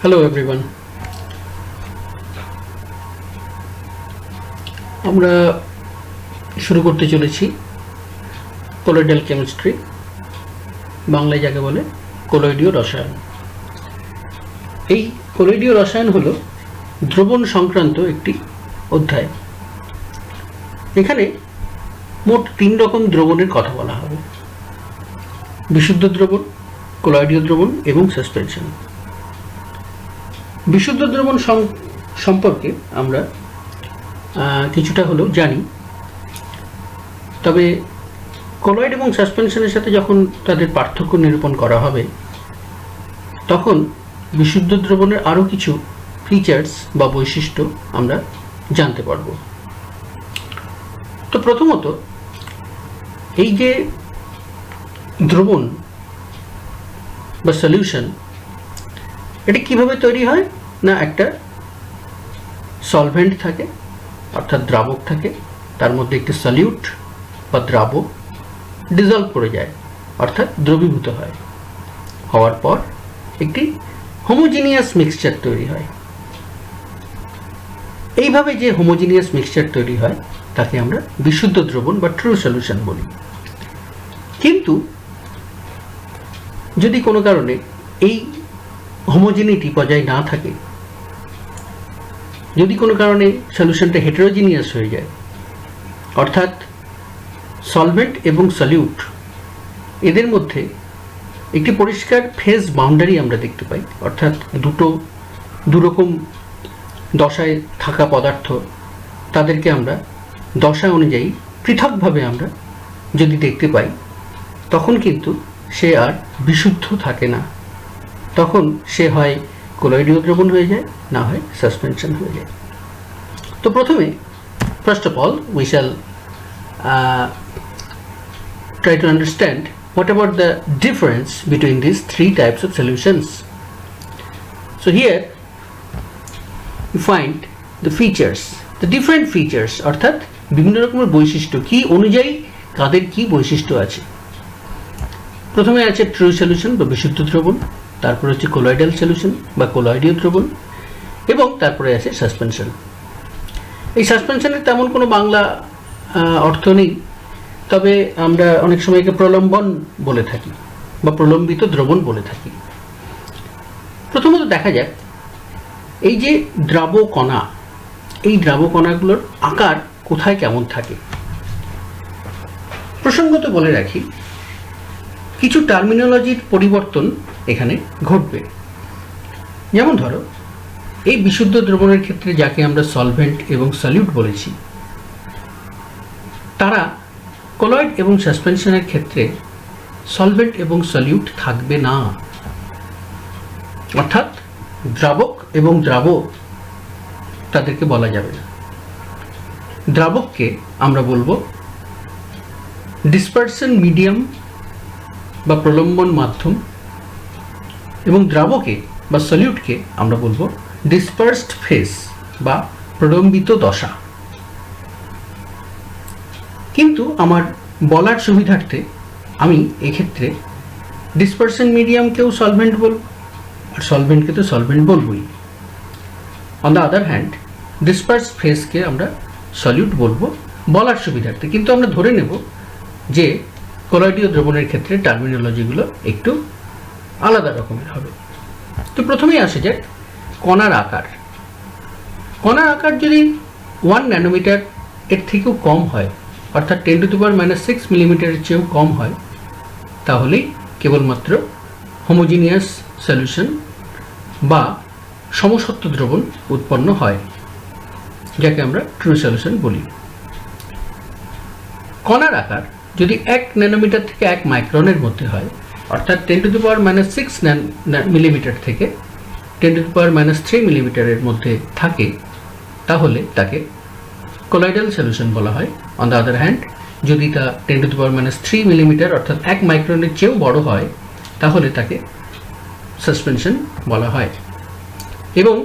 Hello everyone, আমরা শুরু করতে চলেছি কোলয়েডাল কেমিস্ট্রি, বাংলায় যাকে বলে কোলয়েডীয় রসায়ন। এই কোলয়েডীয় রসায়ন হলো দ্রবণ সংক্রান্ত একটি অধ্যায়। এখানে মোট 3 রকম দ্রবণের কথা বলা হবে: বিশুদ্ধ দ্রবণ, কোলয়েডীয় দ্রবণ এবং সাসপেনশন। বিশুদ্ধ দ্রবণ সম্পর্কে আমরা কিছুটা হলেও জানি, তবে কোলয়েড এবং সাসপেনশনের সাথে যখন তাদের পার্থক্য নিরূপণ করা হবে তখন বিশুদ্ধ দ্রবণের আরও কিছু ফিচার্স বা বৈশিষ্ট্য আমরা জানতে পারব। তো প্রথমত, এই যে দ্রবণ বা সলিউশন, এটা কিভাবে তৈরি হয় না, একটা সলভেন্ট থাকে অর্থাৎ দ্রাবক থাকে, তার মধ্যে একটি সলিউট বা দ্রাবক ডিজলভ করে যায় অর্থাৎ দ্রবীভূত হয়, হওয়ার পর একটি হোমোজিনিয়াস মিক্সচার তৈরি হয়। এইভাবে যে হোমোজিনিয়াস মিক্সচার তৈরি হয় তাকে আমরা বিশুদ্ধ দ্রবণ বা ট্রু সলিউশন বলি। কিন্তু যদি কোনো কারণে এই হোমোজিনিটি বজায় না থাকে, যদি কোনো কারণে সলিউশনটা হেটেরোজিনিয়াস হয়ে যায়, অর্থাৎ সলভেন্ট এবং সলিউট এদের মধ্যে একটি পরিষ্কার ফেজ বাউন্ডারি আমরা দেখতে পাই, অর্থাৎ দুরকম দশায় থাকা পদার্থ, তাদেরকে আমরা দশা অনুযায়ী পৃথকভাবে আমরা যদি দেখতে পাই, তখন কিন্তু সে আর বিশুদ্ধ থাকে না। তখন সে হয় কোলয়েডীয় দ্রবণ হয়ে যায়, না হয় সাসপেনশন হয়ে যায়। তো প্রথমে, first of all, we shall try to understand what about the difference between these 3 types of solutions. So here you find the features, the different features, অর্থাৎ বিভিন্ন রকমের বৈশিষ্ট্য, কি অনুযায়ী কাদের কি বৈশিষ্ট্য আছে। প্রথমে আছে ট্রু সলিউশন বা বিশুদ্ধ দ্রবণ, তারপর হচ্ছে কোলয়েডাল সলিউশন বা কোলয়েডীয় দ্রবণ, এবং তারপরে আছে সাসপেনশন। এই সাসপেনশনের তেমন কোনো বাংলা অর্থ নেই, তবে আমরা অনেক সময় একে প্রলম্বন বলে থাকি বা প্রলম্বিত দ্রবণ বলে থাকি। প্রথমত দেখা যাক এই যে দ্রাবকণা, এই দ্রাবকণাগুলোর আকার কোথায় কেমন থাকে। প্রসঙ্গত বলে রাখি, কিছু টার্মিনোলজির পরিবর্তন এখানে ঘটবে। যেমন ধরো, এই বিশুদ্ধ দ্রবণের ক্ষেত্রে যাকে আমরা সলভেন্ট এবং সলিউট বলেছি, তারা কোলয়েড এবং সাসপেনশনের ক্ষেত্রে সলভেন্ট এবং সলিউট থাকবে না। অর্থাৎ দ্রাবক এবং দ্রাবক তাদেরকে বলা যাবে না। দ্রাবককে আমরা বলবো ডিসপারশন মিডিয়াম বা প্রলম্বন মাধ্যম, এবং দ্রাবকে বা সলিউটকে আমরা বলবো ডিসপার্সড ফেজ বা প্রলম্বিত দশা। কিন্তু আমার বলার সুবিধার্থে আমি এক্ষেত্রে ডিসপারশন মিডিয়ামকেও সলভেন্ট বলব, আর সলভেন্টকে তো সলভেন্ট বলবই। On the other hand, dispersed ফেজকে আমরা সলিউট বলবো বলার সুবিধার্থে, কিন্তু আমরা ধরে নেব যে কোলয়েডীয় দ্রবণের ক্ষেত্রে টার্মিনোলজিগুলো একটু আলাদা রকমের হবে। তো প্রথমেই আসে যাক কণার আকার। কণার আকার যদি 1 ন্যানোমিটার এর থেকেও কম হয়, অর্থাৎ 10⁻⁻6 মিলিমিটারের চেয়েও কম হয়, তাহলেই কেবলমাত্র হোমোজিনিয়াস সলিউশন বা সমসত্ব দ্রবণ উৎপন্ন হয়, যাকে আমরা ট্রু সলিউশন বলি। কণার আকার যদি 1 ন্যানোমিটার থেকে 1 মাইক্রনের মধ্যে হয়, অর্থাৎ 10⁻⁻6 মিলিমিটার থেকে 10⁻³ মিলিমিটারের মধ্যে থাকে, তাহলে তাকে কোলয়েডাল সলিউশন বলা হয়। অন দ্য আদার হ্যান্ড, যদি তা 10⁻³ মিলিমিটার অর্থাৎ 1 মাইক্রনের চেয়েও বড় হয়, তাহলে তাকে সাসপেনশন বলা হয়। এবং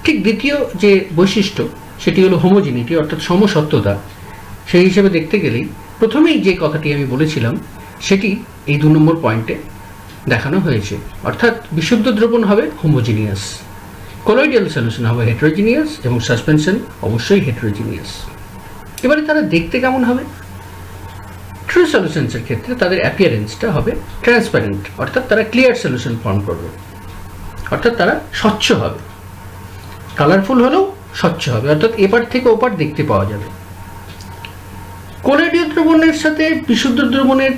ঠিক দ্বিতীয় যে বৈশিষ্ট্য, সেটি হলো হোমোজিনিটি অর্থাৎ সমসত্বতা। সেই হিসেবে দেখতে গেলেই প্রথমেই যে কথাটি আমি বলেছিলাম, সেটি এই 2 নম্বর পয়েন্টে দেখানো হয়েছে, অর্থাৎ বিশুদ্ধ দ্রবণ হবে হোমোজিনিয়াস, কলোয়েডিয়াল সলিউশন হবে হেটেরোজিনিয়াস এবং সাসপেনশন অবশ্যই হেটেরোজিনিয়াস। এবারে তারা দেখতে কেমন হবে? ট্রু সলিউশনসের ক্ষেত্রে তাদের অ্যাপিয়ারেন্সটা হবে ট্রান্সপারেন্ট, অর্থাৎ তারা ক্লিয়ার সলিউশন ফর্ম করবে, অর্থাৎ তারা স্বচ্ছ হবে, কালারফুল হলেও স্বচ্ছ হবে, অর্থাৎ এপার থেকে ওপার দেখতে পাওয়া যাবে। কলোয়েডীয় দ্রবণের সাথে বিশুদ্ধ দ্রবণের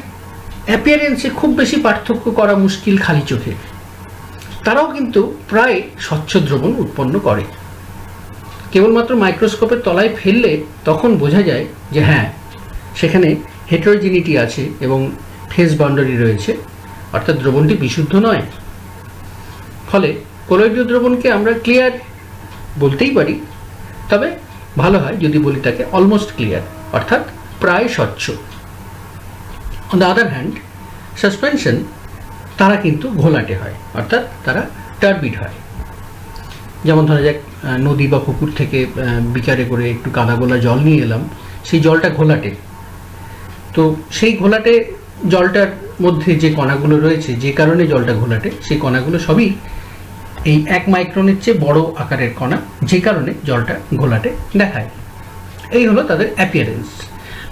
অ্যাপিয়ারেন্সে খুব বেশি পার্থক্য করা মুশকিল খালি চোখে। তারাও কিন্তু প্রায় স্বচ্ছ দ্রবণ উৎপন্ন করে। কেবলমাত্র মাইক্রোস্কোপের তলায় ফেললে তখন বোঝা যায় যে হ্যাঁ, সেখানে হেটেরোজিনিটি আছে এবং ফেজ বাউন্ডারি রয়েছে, অর্থাৎ দ্রবণটি বিশুদ্ধ নয়। ফলে কলোয়েডীয় দ্রবণকে আমরা ক্লিয়ার বলতেই পারি, তবে ভালো হয় যদি বলি তাকে অলমোস্ট ক্লিয়ার, অর্থাৎ প্রায় স্বচ্ছ। On the other hand suspension তারা কিন্তু ঘোলাটে হয়, অর্থাৎ তারা টার্বিড হয়। যেমন ধরা যাক নদী বা পুকুর থেকে বিকারে করে একটু কাদা গোলা জল নিয়ে এলাম, সেই জলটা ঘোলাটে। তো সেই ঘোলাটে জলটার মধ্যে যে কণাগুলো রয়েছে, যে কারণে জলটা ঘোলাটে, সেই কণাগুলো সবই এই 1 মাইক্রনের চেয়ে বড় আকারের কণা, যে কারণে জলটা ঘোলাটে দেখায়। এই হলো তাদের অ্যাপিয়ারেন্স।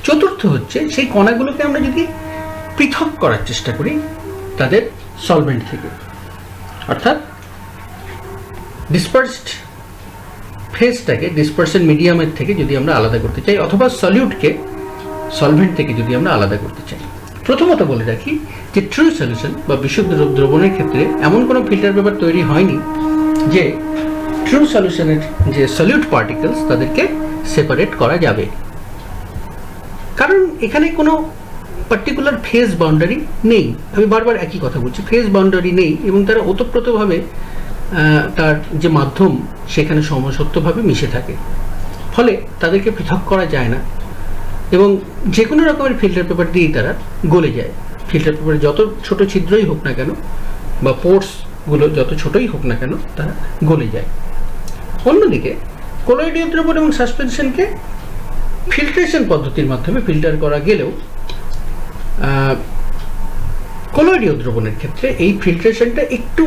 চতুর্থ হচ্ছে সেই কণাগুলোকে আমরা যদি পৃথক করার চেষ্টা করি তাদের সলভেন্ট থেকে, অর্থাৎ ডিসপার্সড ফেজটাকে ডিসপারশন মিডিয়ামের থেকে যদি আমরা আলাদা করতে চাই, অথবা সলিউটকে সলভেন্ট থেকে যদি আমরা আলাদা করতে চাই। প্রথমত বলে রাখি যে ট্রু সলিউশন বা বিশুদ্ধ দ্রবণের ক্ষেত্রে এমন কোনো ফিল্টার পেপার তৈরি হয়নি যে ট্রু সলিউশনের যে সলিউট পার্টিকেলস তাদেরকে সেপারেট করা যাবে, কারণ এখানে কোনো পার্টিকুলার ফেজ বাউন্ডারি নেই। আমি বারবার একই কথা বলছি, ফেজ বাউন্ডারি নেই এবং তারা ওতপ্রোতভাবে তার যে মাধ্যম সেখানে সমসত্বভাবে মিশে থাকে, ফলে তাদেরকে পৃথক করা যায় না এবং যে কোনো রকমের ফিল্টার পেপার দিয়েই তারা গলে যায়। ফিল্টার পেপারে যত ছোট ছিদ্রই হোক না কেন বা পোর্সগুলো যত ছোটই হোক না কেন, তারা গলে যায়। অন্যদিকে কলোয়েডীয় দ্রবণ এবং সাসপেনশনকে ফিল্ট্রেশন পদ্ধতির মাধ্যমে ফিল্টার করা গেলেও কলোয়েডীয় দ্রবণের ক্ষেত্রে এই ফিল্ট্রেশনটা একটু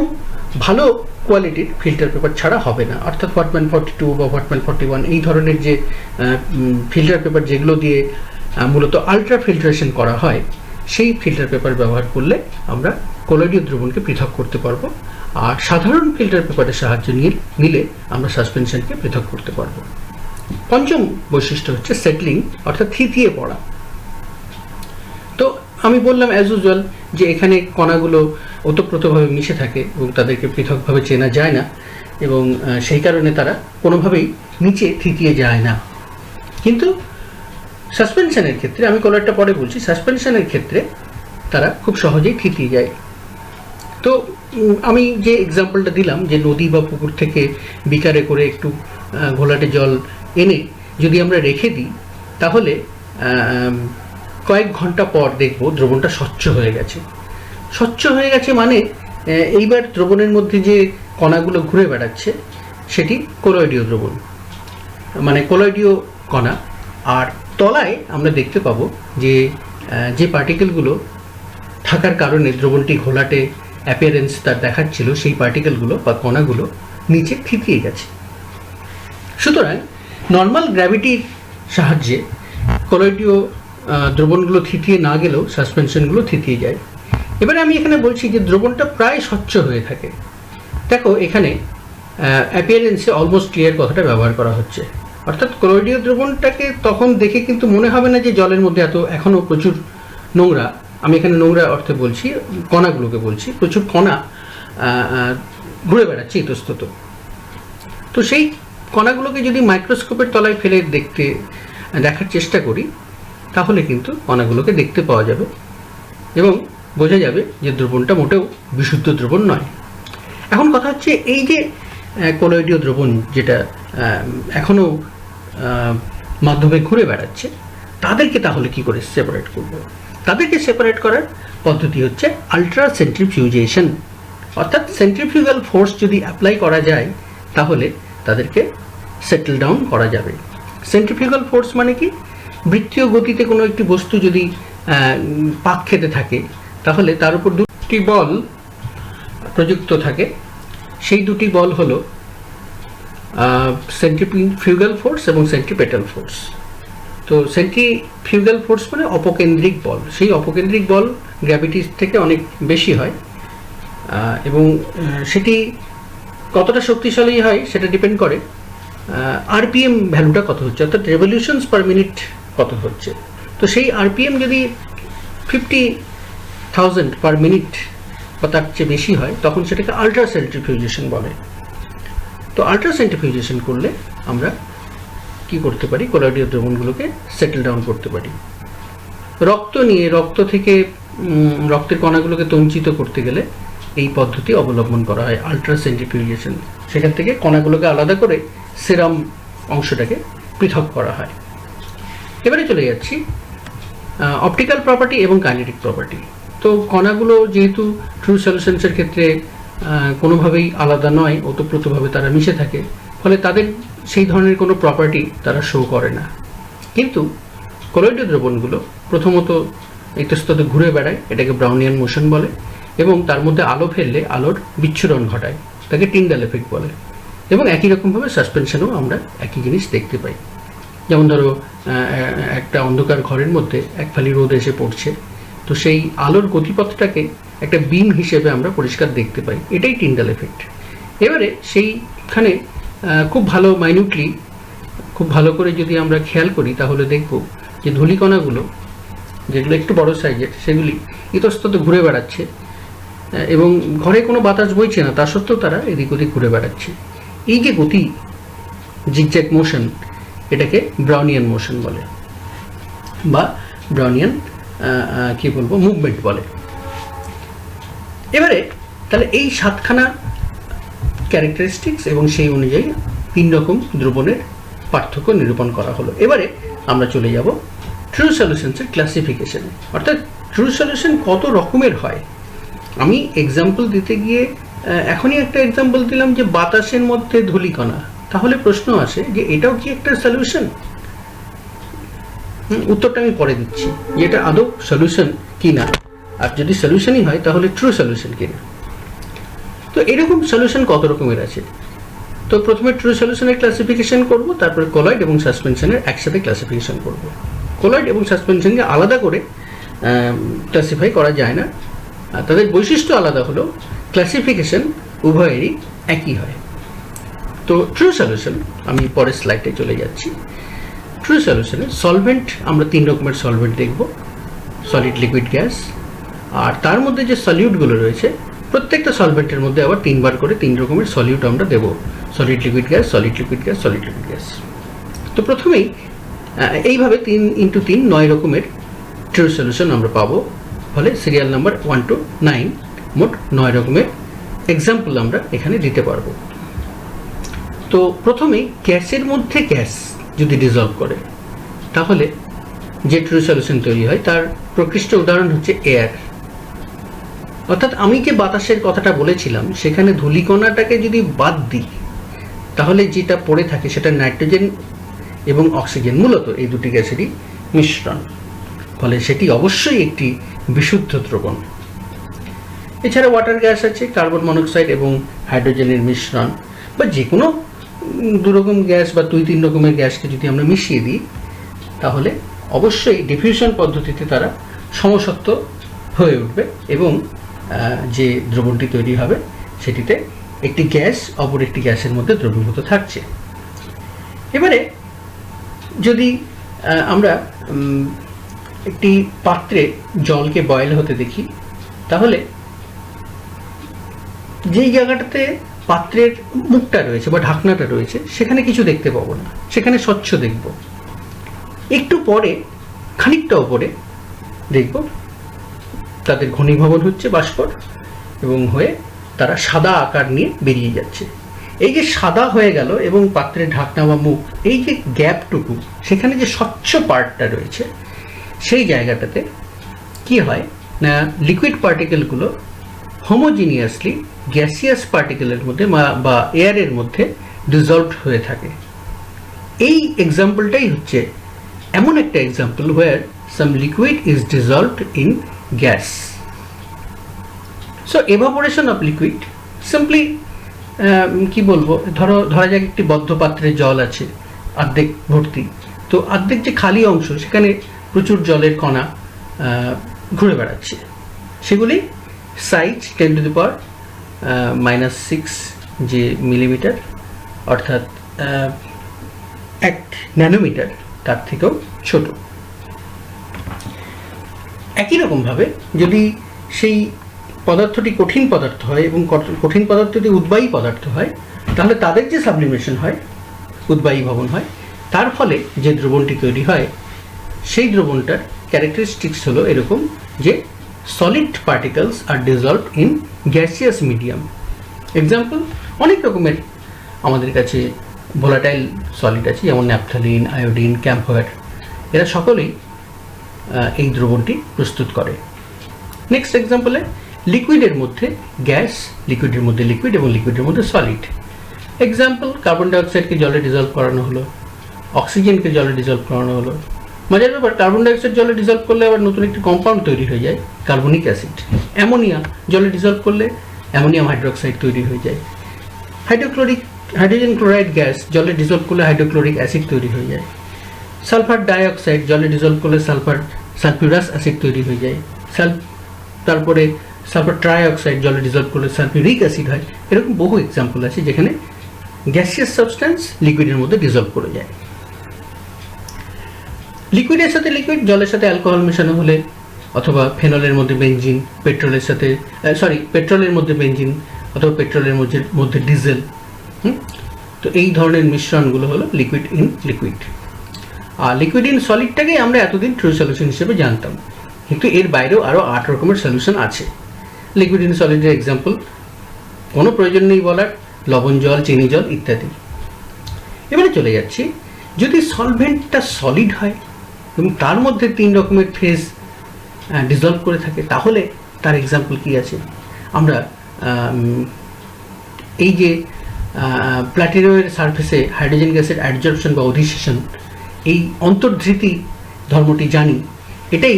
ভালো কোয়ালিটির ফিল্টার পেপার ছাড়া হবে না, অর্থাৎ ওয়াটম্যান 42 বা ওয়াটম্যান 41 এই ধরনের যে ফিল্টার পেপার যেগুলো দিয়ে মূলত আলট্রা ফিল্ট্রেশন করা হয়, সেই ফিল্টার পেপার ব্যবহার করলে আমরা কলোয়েডীয় দ্রবণকে পৃথক করতে পারবো, আর সাধারণ ফিল্টার পেপারের সাহায্য নিলে আমরা সাসপেনশনকে পৃথক করতে পারবো। পঞ্চম বৈশিষ্ট্য হচ্ছে সেটলিং, অর্থাৎ থিতিয়ে পড়া। তো আমি বললাম অ্যাজ ইউজুয়াল যে এখানে কণাগুলো ওতপ্রোতভাবে মিশে থাকে এবং তাদেরকে পৃথকভাবে চেনা যায় না, এবং সেই কারণে তারা কোনোভাবেই নিচে থিতিয়ে যায় না। কিন্তু সাসপেনশনের ক্ষেত্রে, আমি কলারটা পরে বলছি, সাসপেনশনের ক্ষেত্রে তারা খুব সহজেই থিতিয়ে যায়। তো আমি যে এক্সাম্পলটা দিলাম যে নদী বা পুকুর থেকে বিকারে করে একটু ঘোলাটে জল এনে যদি আমরা রেখে দিই, তাহলে কয়েক ঘন্টা পর দেখব দ্রবণটা স্বচ্ছ হয়ে গেছে। স্বচ্ছ হয়ে গেছে মানে এইবার দ্রবণের মধ্যে যে কণাগুলো ঘুরে বেড়াচ্ছে সেটি কলোয়েডীয় দ্রবণ, মানে কলোয়েডীয় কণা। আর তলায় আমরা দেখতে পাবো যে পার্টিকেলগুলো থাকার কারণে দ্রবণটি ঘোলাটে অ্যাপিয়ারেন্স তার দেখাচ্ছিল, সেই পার্টিকেলগুলো বা কণাগুলো নিচে থিতিয়ে গেছে। সুতরাং নর্মাল গ্র্যাভিটির সাহায্যে কলোয়েডীয় দ্রবণগুলো থিতিয়ে না গেলেও সাসপেনশনগুলো থিতিয়ে যায়। এবারে আমি এখানে বলছি যে দ্রবণটা প্রায় স্বচ্ছ হয়ে থাকে। দেখো এখানে অ্যাপিয়ারেন্সে অলমোস্ট ক্লিয়ার কথাটা ব্যবহার করা হচ্ছে, অর্থাৎ কলোয়েডীয় দ্রবণটাকে তখন দেখে কিন্তু মনে হবে না যে জলের মধ্যে এখনও প্রচুর নোংরা। আমি এখানে নোংরা অর্থে বলছি, কণাগুলোকে বলছি, প্রচুর কণা ঘুরে বেড়াচ্ছে ইতস্তত। তো সেই কণাগুলোকে যদি মাইক্রোস্কোপের তলায় ফেলে দেখার চেষ্টা করি, তাহলে কিন্তু কণাগুলোকে দেখতে পাওয়া যাবে এবং বোঝা যাবে যে দ্রবণটা মোটেও বিশুদ্ধ দ্রবণ নয়। এখন কথা হচ্ছে এই যে কলোয়েডীয় দ্রবণ যেটা এখনও মাধ্যমে ঘুরে বেড়াচ্ছে, তাদেরকে তাহলে কি করে সেপারেট করব? তাদেরকে সেপারেট করার পদ্ধতি হচ্ছে আলট্রা সেন্ট্রিফিউজেশন, অর্থাৎ সেন্ট্রিফিউগাল ফোর্স যদি অ্যাপ্লাই করা যায় তাহলে তাদেরকে সেটেল ডাউন করা যাবে। সেন্ট্রিফিউগাল ফোর্স মানে কি? বৃত্তীয় গতিতে কোনো একটি বস্তু যদি পাক খেতে থাকে, তাহলে তার উপর দুটি বল প্রযুক্ত থাকে সেই দুটি বল হলো সেন্ট্রিফিউগাল ফোর্স এবং সেন্ট্রিপেটাল ফোর্স। তো সেন্ট্রিফিউগাল ফোর্স মানে অপকেন্দ্রিক বল, সেই অপকেন্দ্রিক বল গ্র্যাভিটির থেকে অনেক বেশি হয় এবং সেটি কতটা শক্তিশালী হয় সেটা ডিপেন্ড করে আরপিএম ভ্যালুটা কত হচ্ছে, অর্থাৎ রেভলিউশনস পার মিনিট কত হচ্ছে। তো সেই আরপিএম যদি 50,000 পার মিনিট বা তার চেয়ে বেশি হয় তখন সেটাকে আল্ট্রা সেন্ট্রিফিউগেশন বলে। তো আল্ট্রা সেন্ট্রিফিউগেশন করলে আমরা কি করতে পারি, কলোয়েডীয় দ্রবণগুলোকে সেটেল ডাউন করতে পারি। রক্ত নিয়ে রক্ত থেকে রক্তের কণাগুলোকে তঞ্চিত করতে গেলে এই পদ্ধতি অবলম্বন করা হয়, আল্ট্রা সেন্ট্রিফিউগেশন। সেখান থেকে কণাগুলোকে আলাদা করে সেরাম অংশটাকে পৃথক করা হয়। এবারে চলে যাচ্ছি অপটিক্যাল প্রপার্টি এবং কাইনেটিক প্রপার্টি। তো কণাগুলো যেহেতু ট্রু সলিউশনসের ক্ষেত্রে কোনোভাবেই আলাদা নয়, ওতপ্রোতভাবে তারা মিশে থাকে, ফলে তাদের সেই ধরনের কোনো প্রপার্টি তারা শো করে না। কিন্তু কলোয়েডীয় দ্রবণগুলো প্রথমত ইতস্তত ঘুরে বেড়ায়, এটাকে ব্রাউনিয়ান মোশন বলে, এবং তার মধ্যে আলো ফেললে আলোর বিচ্ছুরণ ঘটায়, তাকে টিন্ডাল এফেক্ট বলে। এবং একই রকমভাবে সাসপেনশনেও আমরা একই জিনিস দেখতে পাই। যেমন ধরো একটা অন্ধকার ঘরের মধ্যে এক ফালি রোদ এসে পড়ছে, তো সেই আলোর গতিপথটাকে একটা বিম হিসেবে আমরা পরিষ্কার দেখতে পাই, এটাই টিন্ডাল এফেক্ট। এবারে সেইখানে খুব ভালো মাইনিউটলি, খুব ভালো করে যদি আমরা খেয়াল করি তাহলে দেখব যে ধূলিকণাগুলো যেগুলো একটু বড় সাইজের সেগুলি ইতস্তত ঘুরে বেড়াচ্ছে এবং ঘরে কোনো বাতাস বইছে না, তা সত্ত্বেও তারা এদিক ওদিক ঘুরে বেড়াচ্ছে। এই যে গতি, জিগজ্যাগ মোশন, এটাকে ব্রাউনিয়ান মোশন বলে বা ব্রাউনিয়ান কি বলবো মুভমেন্ট বলে। এবারে তাহলে এই 7খানা ক্যারেক্টারিস্টিক্স এবং সেই অনুযায়ী 3 রকম দ্রবণের পার্থক্য নিরূপণ করা হলো। এবারে আমরা চলে যাব ট্রু সলিউশনসের ক্লাসিফিকেশনে, অর্থাৎ ট্রু সলিউশন কত রকমের হয়। আমি এক্সাম্পল দিতে গিয়ে এখনই একটা এক্সাম্পল দিলাম যে বাতাসের মধ্যে ধূলিকণা, তাহলে প্রশ্ন আসে যে এটাও কি একটা সলিউশন? উত্তরটা আমি পরে দিচ্ছি যে এটা আদৌ সলিউশন কি না, আর যদি সলিউশনই হয় তাহলে ট্রু সলিউশন কিনা। তো এরকম সলিউশন কত রকমের আছে। তো প্রথমে ট্রু সলিউশনের ক্লাসিফিকেশন করব, তারপরে কলয়েড এবং সাসপেনশনের একসাথে ক্লাসিফিকেশন করব। কলয়েড এবং সাসপেনশনকে আলাদা করে ক্লাসিফাই করা যায় না, তাদের বৈশিষ্ট্য আলাদা হলেও ক্লাসিফিকেশন উভয়েরই একই হয়। তো ট্রু সলিউশন, আমি পরের স্লাইডে চলে যাচ্ছি। ট্রু সলিউশনে সলভেন্ট, আমরা 3 রকমের সলভেন্ট দেখব, সলিড, লিকুইড, গ্যাস। আর তার মধ্যে যে সলিউটগুলো রয়েছে প্রত্যেকটা সলভেন্টের মধ্যে আবার 3 বার করে 3 রকমের সলিউট আমরা দেব, solid, liquid, gas, solid, liquid, gas, solid, liquid, gas. তো প্রথমেই এইভাবে 3 × 3 9 রকমের ট্রু সলিউশন আমরা পাবো, ফলে সিরিয়াল নাম্বার 1 to 9 মোট 9 রকমের এক্সাম্পল আমরা এখানে দিতে পারবো। তো প্রথমেই গ্যাসের মধ্যে গ্যাস যদি ডিজলভ করে তাহলে যে ট্রু সলিউশন তৈরি হয় তার প্রকৃষ্ট উদাহরণ হচ্ছে এয়ার। অর্থাৎ আমি যে বাতাসের কথাটা বলেছিলাম সেখানে ধূলিকণাটাকে যদি বাদ দিই তাহলে যেটা পড়ে থাকে সেটা নাইট্রোজেন এবং অক্সিজেন, মূলত এই দুটি গ্যাসেরই মিশ্রণ, ফলে সেটি অবশ্যই একটি বিশুদ্ধ দ্রবণ। এছাড়া ওয়াটার গ্যাস আছে, কার্বন মনোক্সাইড এবং হাইড্রোজেনের মিশ্রণ, বা যে কোনো 2 রকম গ্যাস বা 2-3 রকমের গ্যাসকে যদি আমরা মিশিয়ে দিই তাহলে অবশ্যই ডিফিউশন পদ্ধতিতে তারা সমসত্ব হয়ে উঠবে এবং যে দ্রবণটি তৈরি হবে সেটিতে একটি গ্যাস অপর একটি গ্যাসের মধ্যে দ্রবীভূত থাকছে। এবারে যদি আমরা একটি পাত্রে জলকে বয়েল হতে দেখি তাহলে যেই জায়গাটাতে পাত্রের মুখটা রয়েছে বা ঢাকনাটা রয়েছে সেখানে কিছু দেখতে পাবো না, সেখানে স্বচ্ছ দেখব। একটু পরে খানিকটা উপরে দেখব তাদের ঘনীভবন হচ্ছে বাষ্পর এবং হয়ে তারা সাদা আকার নিয়ে বেরিয়ে যাচ্ছে। এই যে সাদা হয়ে গেল এবং পাত্রের ঢাকনা বা মুখ, এই যে গ্যাপটুকু, সেখানে যে স্বচ্ছ পার্টটা রয়েছে সেই জায়গাটাতে কি হয় না, লিকুইড পার্টিকেলগুলো হোমোজিনিয়াসলি গ্যাসিয়াস পার্টিকেলের মধ্যে বা এয়ারের মধ্যে ডিজলভড হয়ে থাকে। এই এক্সাম্পলটাই হচ্ছে এমন একটা example where some liquid is dissolved in gas. So evaporation of liquid simply কি বলবো, ধরা যাক একটি বদ্ধ পাত্রে জল আছে অর্ধেক ভর্তি, তো অর্ধেক যে খালি অংশ সেখানে প্রচুর জলের কণা ঘুরে বেড়াচ্ছে, সেগুলি সাইজ 10⁻⁻6 যে মিলিমিটার অর্থাৎ 1 ন্যানোমিটার, তার থেকেও ছোট। একই রকমভাবে যদি সেই পদার্থটি কঠিন পদার্থ হয় এবং কঠিন পদার্থটি উদ্বায়ী পদার্থ হয়, তাহলে তাদের যে সাবলিমেশন হয়, উদ্বায়ী ভবন হয়, তার ফলে যে দ্রবণটি তৈরি হয় সেই দ্রবণটার ক্যারেক্টারিস্টিক্স হলো এরকম যে solid particles R dissolved in gaseous medium. Example অনেক রকমের আমাদের কাছে ভোলাটাইল সলিড আছে, যেমন ন্যাপথালিন, আয়োডিন, ক্যাম্ফার, এরা সকলেই এই দ্রবণটি প্রস্তুত করে। নেক্সট এক্সাম্পলে লিকুইডের মধ্যে গ্যাস, লিকুইডের মধ্যে লিকুইড এবং লিকুইডের মধ্যে সলিড। এক্সাম্পল কার্বন ডাইঅক্সাইডকে জলে ডিজলভ করানো হলো, অক্সিজেনকে জলে ডিজলভ করানো হলো। মজার ব্যাপার, কার্বন ডাইঅক্সাইড জলে ডিজলভ করলে আবার নতুন একটি কম্পাউন্ড তৈরি হয়ে যায়, কার্বনিক অ্যাসিড। অ্যামোনিয়া জলে ডিজলভ করলে অ্যামোনিয়াম হাইড্রোক্সাইড তৈরি হয়ে যায়। হাইড্রোজেন ক্লোরাইড গ্যাস জলে ডিজলভ করলে হাইড্রোক্লোরিক অ্যাসিড তৈরি হয়ে যায়। সালফার ডাইঅক্সাইড জলে ডিজলভ করলে সালফিউরাস অ্যাসিড তৈরি হয়ে যায়। তারপরে সালফার ট্রাইঅক্সাইড জলে ডিজলভ করলে সালফিউরিক অ্যাসিড হয়। এরকম বহু এক্সাম্পল আছে যেখানে গ্যাসিয়াস সাবস্ট্যান্স লিকুইডের মধ্যে ডিজলভ করে যায়। লিকুইডের সাথে লিকুইড, জলের সাথে অ্যালকোহল মেশানো হলে, অথবা ফেনলের মধ্যে বেনজিন, পেট্রোলের মধ্যে বেনজিন, অথবা পেট্রোলের মধ্যে ডিজেল, তো এই ধরনের মিশ্রণগুলো হলো লিকুইড ইন লিকুইড। আর লিকুইড ইন সলিডটাকেই আমরা এতদিন ট্রু সলিউশন হিসেবে জানতাম, কিন্তু এর বাইরেও আরও 8 রকমের সলিউশন আছে। লিকুইড ইন সলিডের এক্সাম্পল কোনো প্রয়োজন নেই বলার, লবণ জল, চিনি জল ইত্যাদি। এবারে চলে যাচ্ছি, যদি সলভেন্টটা সলিড হয় এবং তার মধ্যে 3 রকমের ফেজ ডিজলভ করে থাকে, তাহলে তার এক্সাম্পল কি আছে? আমরা এই যে প্ল্যাটিনামের সারফেসে হাইড্রোজেন গ্যাসের অ্যাডজর্পশন বা অধিশেষণ, এই অন্তর্ধৃতি ধর্মটি জানি। এটাই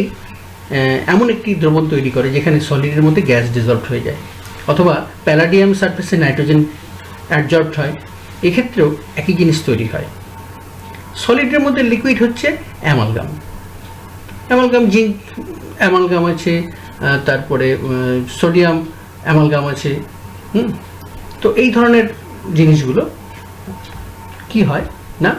এমন একটি দ্রবণ তৈরি করে যেখানে সলিডের মধ্যে গ্যাস ডিজলভ হয়ে যায়। অথবা প্যালাডিয়াম সারফেসে নাইট্রোজেন অ্যাডজর্বড হয়, এক্ষেত্রেও একই জিনিস তৈরি হয়। সলিডের মধ্যে লিকুইড হচ্ছে অ্যামালগাম, জিঙ্ক অ্যামালগাম আছে, তারপরে সোডিয়াম অ্যামালগাম আছে। তো এই ধরনের জিনিসগুলো কি হয় না,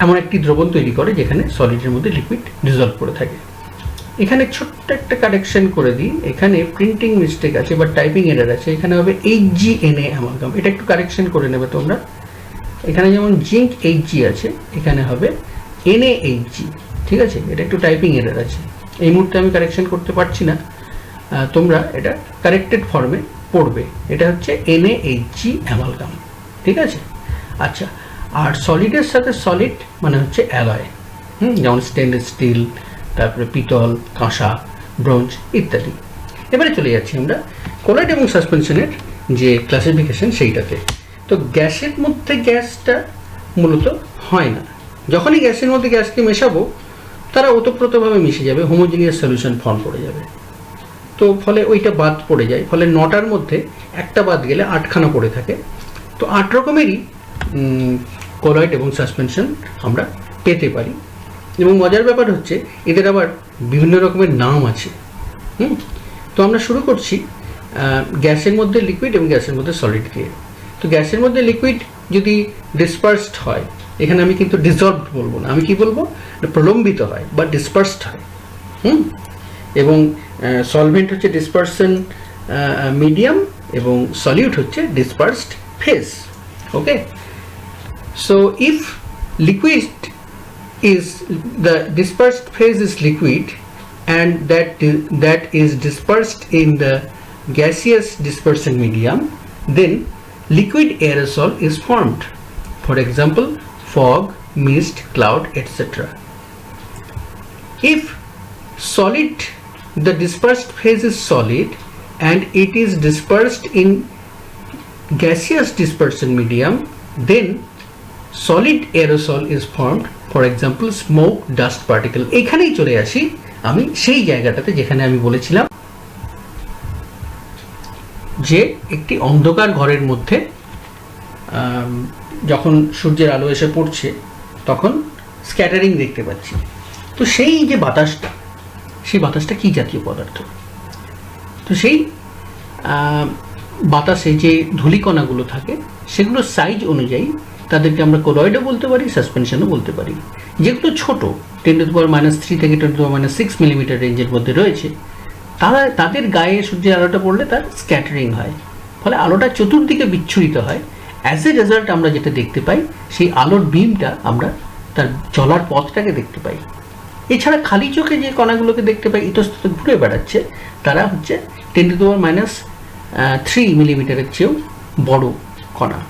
এমন একটি দ্রবণ তৈরি করে যেখানে সলিডের মধ্যে লিকুইড ডিজলভ করে থাকে। এখানে ছোট্ট একটা কারেকশন করে দিই, এখানে প্রিন্টিং মিস্টেক আছে বা টাইপিং এরার আছে, এখানে হবে HgNa অ্যামালগাম। এটা একটু কারেকশন করে নেবে তোমরা। এখানে যেমন জিঙ্ক Hg আছে, এখানে হবে NaHg, ঠিক আছে? এটা একটু টাইপিং এরার আছে, এই মুহূর্তে আমি কারেকশন করতে পারছি না, তোমরা এটা কারেক্টেড ফর্মে পড়বে। এটা হচ্ছে NaHg অ্যামালগাম, ঠিক আছে? আচ্ছা, আর সলিডের সাথে সলিড মানে হচ্ছে অ্যালয়, যেমন স্টেনলেস স্টিল, তারপরে পিতল, কাঁসা, ব্রোঞ্জ ইত্যাদি। এবারে চলে যাচ্ছি আমরা কোলয়েড এবং সাসপেনশনের যে ক্লাসিফিকেশন সেইটাতে। তো গ্যাসের মধ্যে গ্যাসটা মূলত হয় না, যখনই গ্যাসের মধ্যে গ্যাসকে মেশাবো তারা ওতপ্রোতভাবে মিশে যাবে, হোমোজিনিয়াস সলিউশন ফর্ম করে যাবে। তো ফলে ওইটা বাদ পড়ে যায়, ফলে 9টার মধ্যে একটা বাদ গেলে 8খানা পড়ে থাকে। তো 8 রকমেরই কোলয়েড এবং সাসপেনশন আমরা পেতে পারি। এবং মজার ব্যাপার হচ্ছে এদের আবার বিভিন্ন রকমের নাম আছে। তো আমরা শুরু করছি গ্যাসের মধ্যে লিকুইড এবং গ্যাসের মধ্যে সলিড দিয়ে। তো গ্যাসের মধ্যে লিকুইড যদি ডিসপার্সড হয়, এখানে আমি কিন্তু ডিজলভড বলবো না, আমি কি বলবো, প্রলম্বিত হয় বা ডিসপার্সড হয়। এবং সলভেন্ট হচ্ছে ডিসপারশন মিডিয়াম এবং সলিউট হচ্ছে dispersed phase. Okay, so if liquid is the dispersed phase is liquid and that is dispersed in the gaseous dispersion medium, then liquid aerosol is formed. For example, fog, mist, cloud, etc. If solid, the dispersed phase is solid and it is dispersed in gaseous dispersion medium, then solid aerosol is formed. For example smoke, dust particle. এখানেই চলে আসি আমি সেই জায়গাটাতে যেখানে আমি বলেছিলাম যে একটি অন্ধকার ঘরের মধ্যে যখন সূর্যের আলো এসে পড়ছে তখন স্ক্যাটারিং দেখতে পাচ্ছি। তো সেই যে বাতাসটা, সেই বাতাসটা কী জাতীয় পদার্থ? তো সেই বাতাসে যে ধূলিকণাগুলো থাকে সেগুলো সাইজ অনুযায়ী তাদেরকে আমরা কোলয়েডও বলতে পারি, সাসপেনশনও বলতে পারি। যেগুলো ছোট 10⁻³ থেকে 10⁻6 মিলিমিটার রেঞ্জের মধ্যে রয়েছে, তাদের গায়ে সূর্যের আলোটা পড়লে তার স্ক্যাটারিং হয়, ফলে আলোটা চতুর্দিকে বিচ্ছুরিত হয়। অ্যাজ এ রেজাল্ট আমরা যেটা দেখতে পাই, সেই আলোর বিমটা আমরা তার চলার পথটাকে দেখতে পাই। এছাড়া খালি চোখে যে কণাগুলোকে দেখতে পাই ইতস্তত ঘুরে বেড়াচ্ছে, তারা হচ্ছে 10⁻³ মিলিমিটারের চেয়েও বড় কণা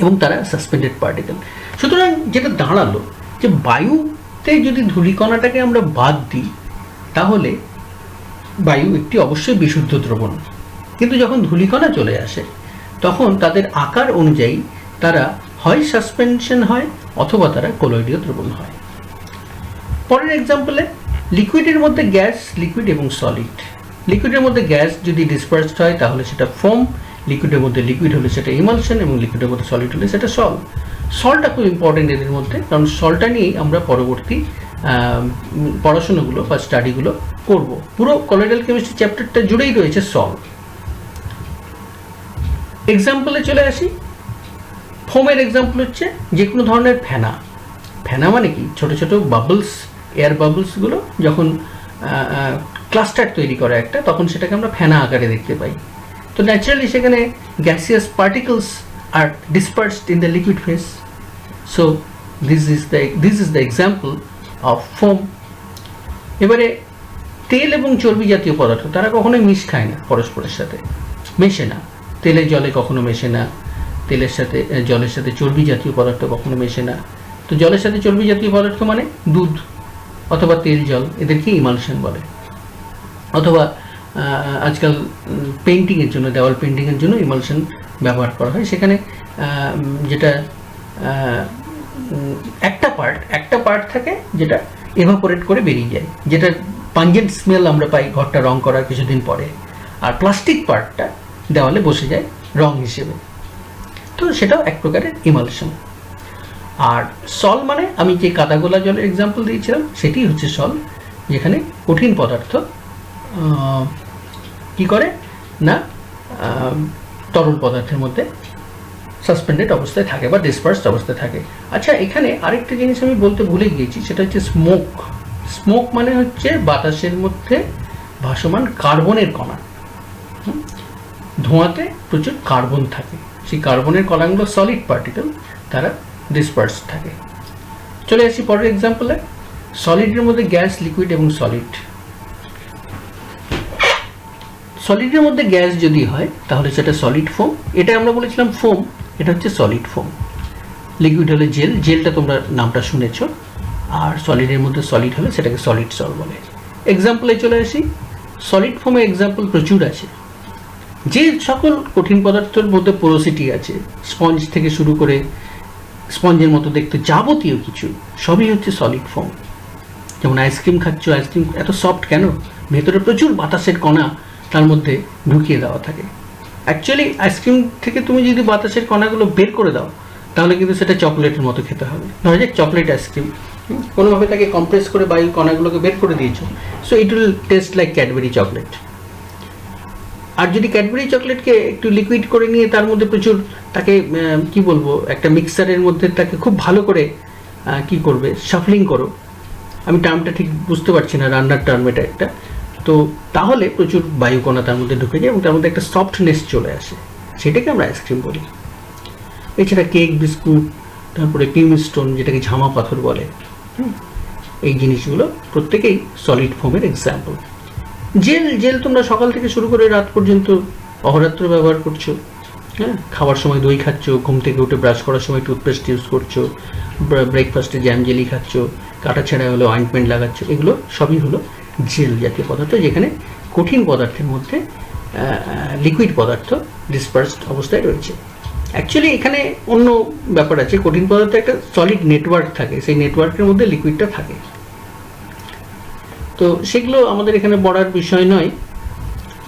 এবং তারা সাসপেন্ডেড পার্টিকেল। সুতরাং যেটা দাঁড়ালো যে বায়ুতে যদি ধূলিকণাটাকে আমরা বাদ দিই তাহলে বায়ু একটি অবশ্যই বিশুদ্ধ দ্রবণ, কিন্তু যখন ধূলিকণা চলে আসে তখন তাদের আকার অনুযায়ী তারা হয় সাসপেনশন হয় অথবা তারা কোলয়েডীয় দ্রবণ হয়। পরের এক্সাম্পলে লিকুইডের মধ্যে গ্যাস, লিকুইড এবং সলিড। লিকুইডের মধ্যে গ্যাস যদি ডিসপার্সড হয় তাহলে সেটা ফোম, লিকুইডের মধ্যে লিকুইড হলে সেটা ইমালশন এবং লিকুইডের মধ্যে সলিড হলে সেটা সল। সলটা খুব ইম্পর্টেন্ট এদের মধ্যে, কারণ সলটা নিয়েই আমরা পরবর্তী পড়াশোনাগুলো বা স্টাডিগুলো করব। পুরো কলোয়েডাল কেমিস্ট্রি চ্যাপ্টারটা জুড়েই রয়েছে সল। এক্সাম্পলে চলে আসি। ফোমের এক্সাম্পল হচ্ছে যে কোনো ধরনের ফেনা। ফেনা মানে কি? ছোট ছোট বাবলস, এয়ার বাবলসগুলো যখন ক্লাস্টার তৈরি করে একটা, তখন সেটাকে আমরা ফেনা আকারে দেখতে পাই। তো ন্যাচারালি সেখানে gaseous particles are dispersed in the liquid phase. So this is the example of foam. এবারে তেল এবং চর্বি জাতীয় পদার্থ, তারা কখনোই মিশ খায় না, পরস্পরের সাথে মেশে না। তেলে জলে কখনো মেশে না, তেলের সাথে জলের সাথে চর্বি জাতীয় পদার্থ কখনো মেশে না। তো জলের সাথে চর্বি জাতীয় পদার্থ মানে দুধ অথবা তেল জল, এদেরকে ইমালশন বলে। অথবা আজকাল পেন্টিংয়ের জন্য, দেওয়াল পেন্টিংয়ের জন্য ইমালশন ব্যবহার করা হয়। সেখানে যেটা একটা পার্ট থাকে যেটা এভাপোরেট করে বেরিয়ে যায়, যেটা পাঞ্জেন্ট স্মেল আমরা পাই ঘরটা রং করার কিছুদিন পরে, আর প্লাস্টিক পার্টটা দেওয়ালে বসে যায় রং হিসেবে। তো সেটাও এক প্রকারের ইমালশন। আর সল মানে আমি যে কাদাগোলা জলের এক্সাম্পল দিয়েছিলাম সেটি হচ্ছে সল, যেখানে কঠিন পদার্থ কি করে না তরল পদার্থের মধ্যে সাসপেন্ডেড অবস্থায় থাকে বা ডিসপার্সড অবস্থায় থাকে। আচ্ছা, এখানে আরেকটা জিনিস আমি বলতে ভুলে গিয়েছি, সেটা হচ্ছে স্মোক। স্মোক মানে হচ্ছে বাতাসের মধ্যে ভাসমান কার্বনের কণা। ধোঁয়াতে প্রচুর কার্বন থাকে, সেই কার্বনের কণাগুলো সলিড পার্টিকেল, তারা ডিসপার্সড থাকে। চলে আসি পরের এক্সাম্পলে। সলিডের মধ্যে গ্যাস, লিকুইড এবং সলিড। সলিডের মধ্যে গ্যাস যদি হয় তাহলে সেটা সলিড ফোম। এটা আমরা বলেছিলাম ফোম, এটা হচ্ছে সলিড ফোম। লিকুইড হলে জেল, জেলটা তোমরা নামটা শুনেছ। আর সলিডের মধ্যে সলিড হলে সেটাকে সলিড সল বলে। এক্সাম্পলে চলে আসি। সলিড ফোমের এক্সাম্পল প্রচুর আছে। যে সকল কঠিন পদার্থের মধ্যে পোরোসিটি আছে, স্পঞ্জ থেকে শুরু করে স্পঞ্জের মতো দেখতে যাবতীয় কিছু সবই হচ্ছে সলিড ফোম। যেমন আইসক্রিম খাচ্ছ, আইসক্রিম এত সফট কেন? ভেতরে প্রচুর বাতাসের কণা তার মধ্যে ঢুকিয়ে দেওয়া থাকে। অ্যাকচুয়ালি আইসক্রিম থেকে তুমি যদি বাতাসের কণাগুলো বের করে দাও তাহলে কিন্তু সেটা চকলেটের মতো খেতে হবে। ধরা যাক চকলেট আইসক্রিম, কোনোভাবে তাকে কম্প্রেস করে বায়ুর কণাগুলোকে বের করে দিয়েছো, so it will taste like Cadbury chocolate. আর যদি ক্যাডবেরি চকলেটকে একটু লিকুইড করে নিয়ে তার মধ্যে প্রচুর তাকে কি বলবো, একটা মিক্সারের মধ্যে তাকে খুব ভালো করে কি করবে, শাফলিং করো, আমি টার্মটা ঠিক বুঝতে পারছি না, রান্নার টার্ম এটা একটা, তো তাহলে প্রচুর বায়ুকণা তার মধ্যে ঢুকে যায় এবং তার মধ্যে একটা সফটনেস চলে আসে, সেটাকে আমরা আইসক্রিম বলি। এছাড়া কেক, বিস্কুট, তারপরে কিউমিস্টোন যেটাকে ঝামা পাথর বলে, এই জিনিসগুলো প্রত্যেকেই সলিড ফোমের এক্সাম্পল। জেল তোমরা সকাল থেকে শুরু করে রাত পর্যন্ত অহরাত্র ব্যবহার করছো। হ্যাঁ, খাওয়ার সময় দই খাচ্ছ, ঘুম থেকে উঠে ব্রাশ করার সময় টুথপেস্ট ইউজ করছো, ব্রেকফাস্টে জ্যাম জেলি খাচ্ছ, কাটা ছেঁড়া হলো অয়েন্টমেন্ট লাগাচ্ছ, এগুলো সবই হলো জেল জাতীয় পদার্থ, যেখানে কঠিন পদার্থের মধ্যে লিকুইড পদার্থ ডিসপার্সড অবস্থায় রয়েছে। অ্যাকচুয়ালি এখানে অন্য ব্যাপার আছে, কঠিন পদার্থে একটা সলিড নেটওয়ার্ক থাকে, সেই নেটওয়ার্কের মধ্যে লিকুইডটা থাকে। তো সেগুলো আমাদের এখানে পড়ার বিষয় নয়।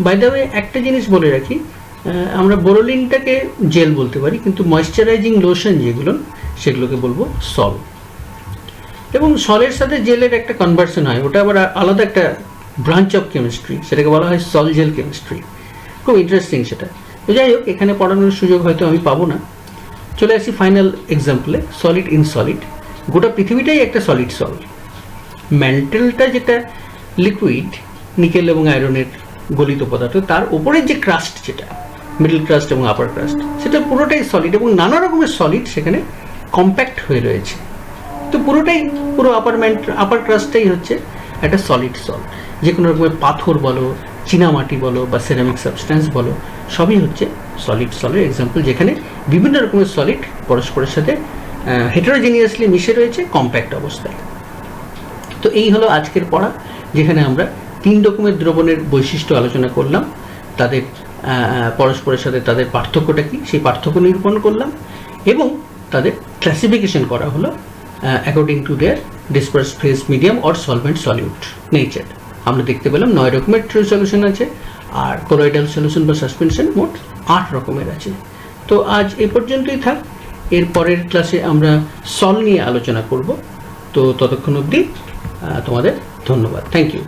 বাই দ্য ওয়ে একটা জিনিস বলে রাখি, আমরা বোরোলিনটাকে জেল বলতে পারি, কিন্তু ময়েশ্চারাইজিং লোশন যেগুলো সেগুলোকে বলবো সল। এবং সলের সাথে জেলের একটা কনভার্সন হয়, ওটা আবার আলাদা একটা ব্রাঞ্চ অফ কেমিস্ট্রি, সেটাকে বলা হয় সল জেল কেমিস্ট্রি। খুব ইন্টারেস্টিং সেটা। তো যাই হোক, এখানে পড়ানোর সুযোগ হয়তো আমি পাবো না। চলে আসি ফাইনাল এক্সাম্পলে, সলিড ইন সলিড। গোটা পৃথিবীটাই একটা সলিড সল। ম্যান্টেলটা যেটা লিকুইড, নিকেল এবং আয়রনের গলিত পদার্থ, তার উপরের যে ক্রাস্ট, যেটা মিডল ক্রাস্ট এবং আপার ক্রাস্ট, সেটা পুরোটাই সলিড এবং নানা রকমের সলিড সেখানে কম্প্যাক্ট হয়ে রয়েছে। তো পুরো আপার ক্রাস্টটাই হচ্ছে একটা সলিড সল। যে কোনো রকমের পাথর বলো, চীনামাটি বলো বা সেরামিক সাবস্ট্যান্স বলো, সবই হচ্ছে সলিড সলের এক্সাম্পল, যেখানে বিভিন্ন রকমের সলিড পরস্পরের সাথে হেটারোজেনিয়াসলি মিশে রয়েছে কম্প্যাক্ট অবস্থায়। তো এই হলো আজকের পড়া, যেখানে আমরা 3 রকমের দ্রবণের বৈশিষ্ট্য আলোচনা করলাম, তাদের পরস্পরের সাথে তাদের পার্থক্যটা কী সেই পার্থক্য নিরূপণ করলাম, এবং তাদের ক্লাসিফিকেশন করা হলো according to their dispersed phase medium or solvent solute nature. আমরা দেখতে পেলাম 9 রকমের ট্রু সলিউশন আছে, আর কোলয়েডাল সলিউশন বা সাসপেনশন মোট 8 রকমের আছে। তো আজ এ পর্যন্তই থাক। এর পরের ক্লাসে আমরা সল নিয়ে আলোচনা করব। তো ততক্ষণ অবধি তোমাদের ধন্যবাদ। Thank you.